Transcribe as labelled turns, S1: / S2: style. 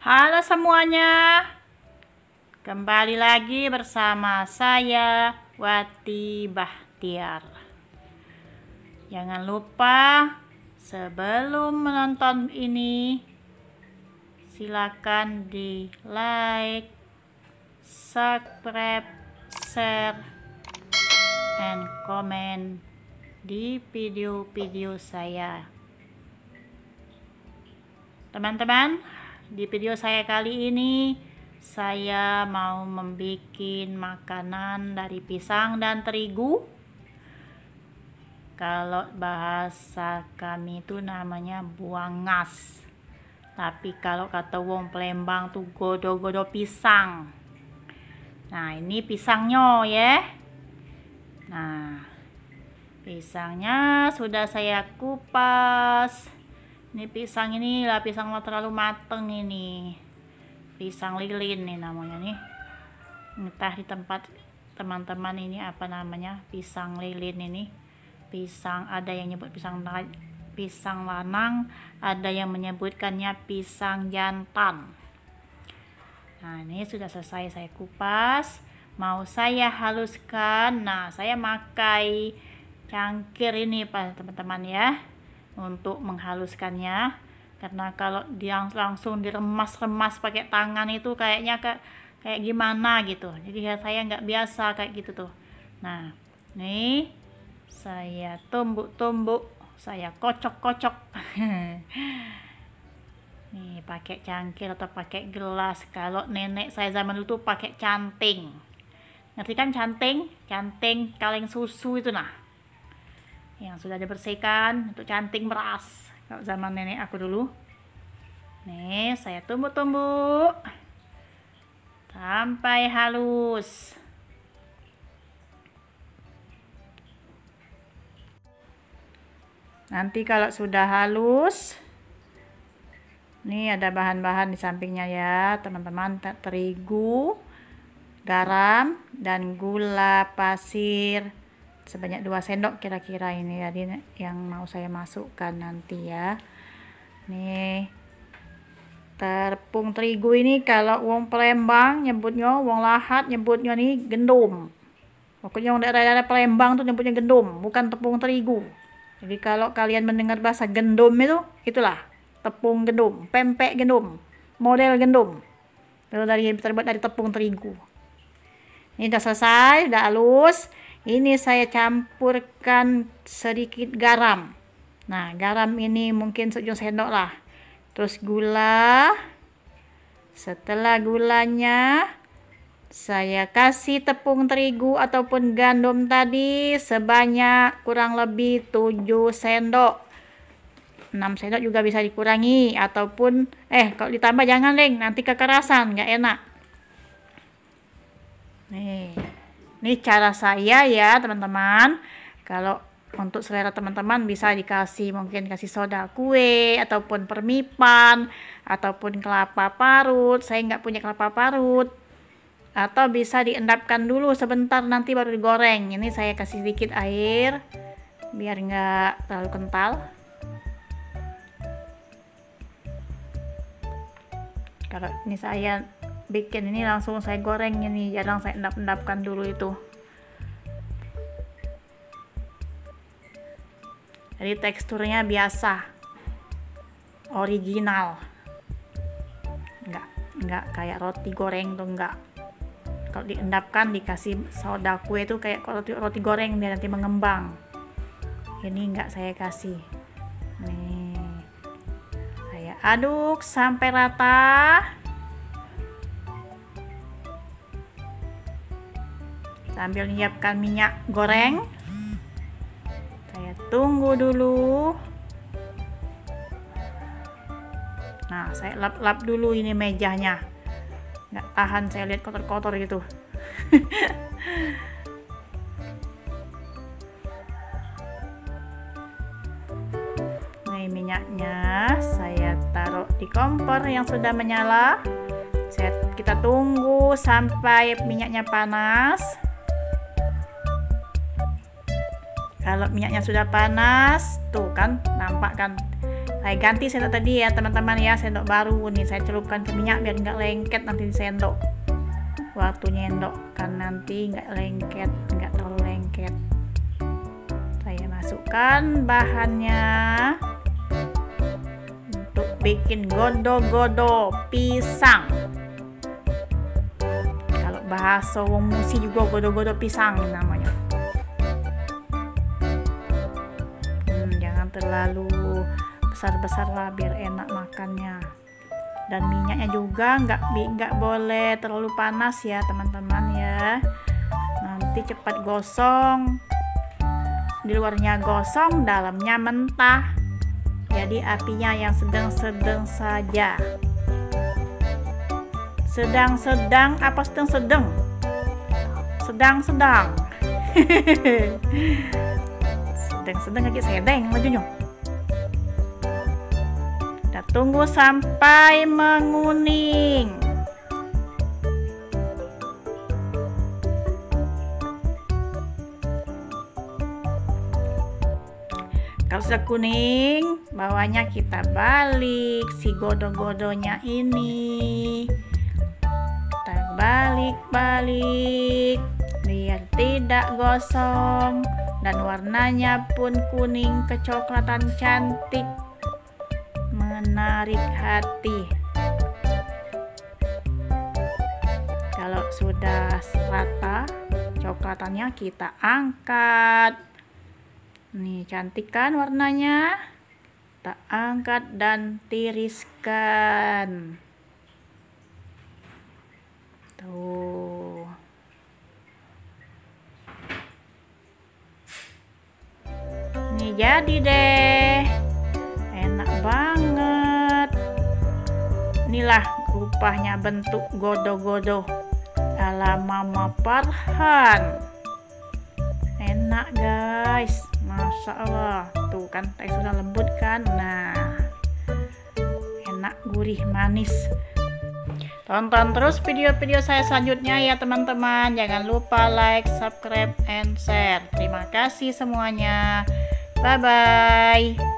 S1: Halo semuanya, kembali lagi bersama saya Wati Bahtiar. Jangan lupa sebelum menonton ini silakan di like, subscribe, share, and comment di video-video saya. Teman-teman, di video saya kali ini saya mau membuat makanan dari pisang dan terigu. Kalau bahasa kami itu namanya buangas. Tapi kalau kata wong Palembang tuh godo-godo pisang. Nah, ini pisangnya ya. Nah, pisangnya sudah saya kupas. Ini pisang ini lah, pisang terlalu mateng ini. Pisang lilin nih namanya nih. Entah di tempat teman-teman ini apa namanya, pisang lilin ini. Pisang, ada yang nyebut pisang lanang, ada yang menyebutkannya pisang jantan. Nah, ini sudah selesai saya kupas. Mau saya haluskan. Nah, saya pakai cangkir ini Pak teman-teman ya, untuk menghaluskannya, karena kalau dia langsung diremas-remas pakai tangan itu kayaknya kayak gimana gitu, jadi saya nggak biasa kayak gitu tuh. Nah, nih saya tumbuk-tumbuk, saya kocok-kocok. Nih pakai cangkir atau pakai gelas. Kalau nenek saya zaman dulu tuh pakai canting, ngerti kan canting kaleng susu itu, nah yang sudah dibersihkan untuk canting beras kalau zaman nenek aku dulu. Nih saya tumbuk-tumbuk sampai halus. Nanti kalau sudah halus, nih ada bahan-bahan di sampingnya ya teman-teman, terigu, garam, dan gula pasir sebanyak 2 sendok kira-kira ini, jadi yang mau saya masukkan nanti ya. Nih tepung terigu ini kalau wong Palembang nyebutnya, wong Lahat nyebutnya nih gendum. Pokoknya wong daerah-daerah Palembang tuh nyebutnya gendum, bukan tepung terigu. Jadi kalau kalian mendengar bahasa gendum itu, itulah tepung gendum, pempek gendum, model gendum. Itu terbuat dari tepung terigu. Ini udah selesai, udah halus. Ini saya campurkan sedikit garam. Nah, garam ini mungkin sejumlah sendok lah. Terus gula. Setelah gulanya, saya kasih tepung terigu ataupun gandum tadi sebanyak kurang lebih 7 sendok. 6 sendok juga bisa dikurangi, ataupun kalau ditambah jangan deng, nanti kekerasan, nggak enak. Ini cara saya ya teman-teman. Kalau untuk selera teman-teman bisa mungkin kasih soda kue, ataupun permipan, ataupun kelapa parut. Saya nggak punya kelapa parut. Atau bisa diendapkan dulu sebentar, nanti baru digoreng. Ini saya kasih sedikit air biar nggak terlalu kental. Kalau ini saya bikin ini langsung saya goreng, ini jarang saya endap-endapkan dulu itu. Jadi teksturnya biasa, original, nggak kayak roti goreng tuh, nggak. Kalau diendapkan dikasih soda kue itu kayak roti goreng, dia nanti mengembang. Ini nggak saya kasih. Nih saya aduk sampai rata. Sambil menyiapkan minyak goreng, saya tunggu dulu. Nah, saya lap-lap dulu ini mejanya, nggak tahan saya lihat kotor-kotor gitu. Nih minyaknya saya taruh di kompor yang sudah menyala. Kita tunggu sampai minyaknya panas. Kalau minyaknya sudah panas, tuh kan nampak kan Saya ganti sendok tadi ya teman-teman ya, sendok baru nih saya celupkan ke minyak biar nggak lengket nanti di sendok waktu nyendok, kan nanti nggak lengket, nggak terlalu lengket. Saya masukkan bahannya untuk bikin godo-godo pisang. Kalau bahasa wong musi juga godo-godo pisang namanya. Jangan terlalu besar-besar lah biar enak makannya. Dan minyaknya juga nggak boleh terlalu panas ya teman-teman ya, nanti cepat gosong. Di luarnya gosong, dalamnya mentah. Jadi apinya yang sedang-sedang saja. Sedang-sedang apa sedang-sedang? Sedang-sedang. Sedang-sedang lagi sedang majunya. Kita tunggu sampai menguning. Kalau sudah kuning, bawahnya kita balik si godo-godonya ini. Kita balik-balik biar tidak gosong dan warnanya pun kuning kecoklatan cantik, menarik hati. Kalau sudah rata coklatannya, kita angkat. Nih cantik kan warnanya? Kita angkat dan tiriskan. Tuh. Ini jadi deh. Enak banget. Inilah rupanya bentuk godo-godo ala Mama Farhan. Enak guys, Masya Allah. Tuh kan teksturnya lembut kan. Nah, enak, gurih, manis. Tonton terus video-video saya selanjutnya ya teman-teman. Jangan lupa like, subscribe, and share. Terima kasih semuanya. Bye-bye.